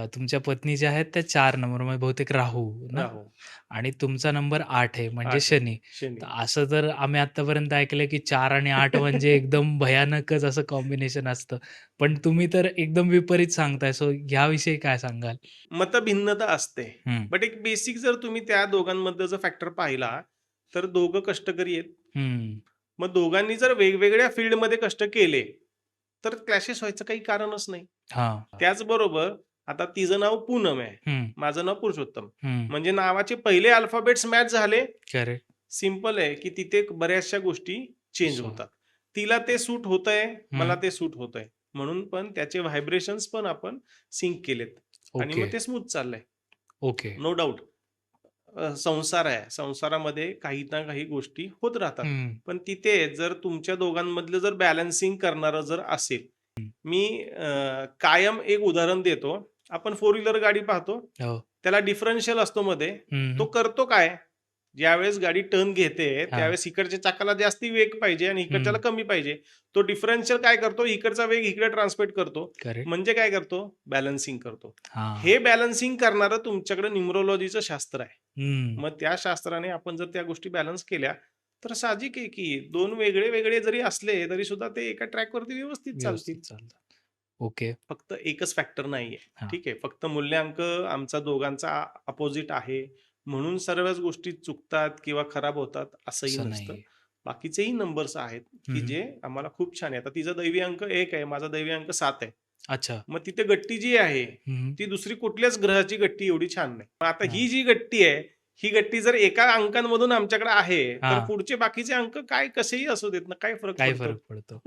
तुमच्या पत्नी ज्या आहेत त्या 4 नंबर म्हणजे बहुतेक राहू ना? राहू. आणि तुमचा नंबर 8 आहे म्हणजे 8 आहे. शनी. तर शनी. असं तर आम्ही आत्तापर्यंत ऐकलंय की 4 आणि 8 म्हणजे एकदम भयानकच असं कॉम्बिनेशन असतं. पण तुम्ही तर एकदम विपरीत सांगताय. सो ह्याविषयी काय सांगाल? मतभिन्नता असते. हं, बट एक बेसिक जर तुम्ही त्या दोघांमधला जर फॅक्टर पाहिला, तर दोघं कष्टकरी आहेत. हं. मग दोघांनी जर वेगवेगळ्या फील्डमध्ये कष्ट केले, तर क्लॅशेस व्हायचं काही कारणच नाही. हां. त्याचबरोबर आता तिचं नाव पूनम आहे, हं, माझं नाव पुरुषोत्तम. हं. म्हणजे नावाचे पहिले अल्फाबेट्स मॅच झाले. करेक्ट. सिंपल आहे, की तिथे बऱ्याचशा गोष्टी चेंज सो होतात. तिला ते सूट होतंय, मला हं. ते सूट होतंय. म्हणून पण त्याचे व्हायब्रेशन्स पण आपण सिंक केलेत आणि ओके, मग ते स्मूथ चाललंय. ओके. No doubt. संसार आहे. संसारामध्ये काही ना काही गोष्टी होत राहतात. हं, पण तिथे जर तुमच्या दोघांमधलं जर बॅलन्सिंग करणारं जर असेल, हं. मी कायम एक उदाहरण देतो. आपण फोर व्हीलर गाडी पाहतो. हो. त्याला डिफरन्शियल असतो मध्ये. हं, तो हं. करतो काय? ज्यावेळेस गाडी टर्न घेते, हां. त्यावेळेस इकडच्या चाकाला जास्ती वेग पाहिजे आणि इकडच्याला हं. कमी पाहिजे. तो डिफरन्शियल काय करतो? इकडचा वेग इकडे ट्रान्समिट करतो. करेक्ट. म्हणजे काय करतो? बॅलन्सिंग करतो. हां. हे बॅलन्सिंग करणारं तुमच्याकडे न्यूमरोलॉजीचं शास्त्र आहे. हं. मग त्या शास्त्राने आपण जर त्या गोष्टी बॅलन्स केल्या, तर साहजिक आहे की 2 वेगळे-वेगळे जरी असले, तरी सुद्धा ते एका ट्रॅकवरती व्यवस्थित चालतील. व्यवस्थित चालतात. ओके. फक्त एकच फॅक्टर नाहीये. हां. ठीक आहे. फक्त मूल्यांक आमचा दोघांचा अपोझिट आहे, म्हणून सर्वच गोष्टी चुकतात किंवा खराब होतात असंही असं नसतं. नाहीये. बाकीचेही नंबर्स आहेत, की हं. जे आम्हाला खूप छान आहे. आता तिचा दैवी अंक 1 आहे, माझा दैवी अंक 7 आहे. अच्छा. मग तिथे गट्टी जी आहे, हं. ती दुसरी कुठल्याच ग्रहाची गट्टी एवढी छान नाही. मग आता ही हां. जी गट्टी आहे, ही गट्टी जर एका अंकांमधून आमच्याकडे आहे, तर हां. पुढचे बाकीचे अंक काय कसेही असू देत ना, काय फरक काय पडतो? फरक पडतो?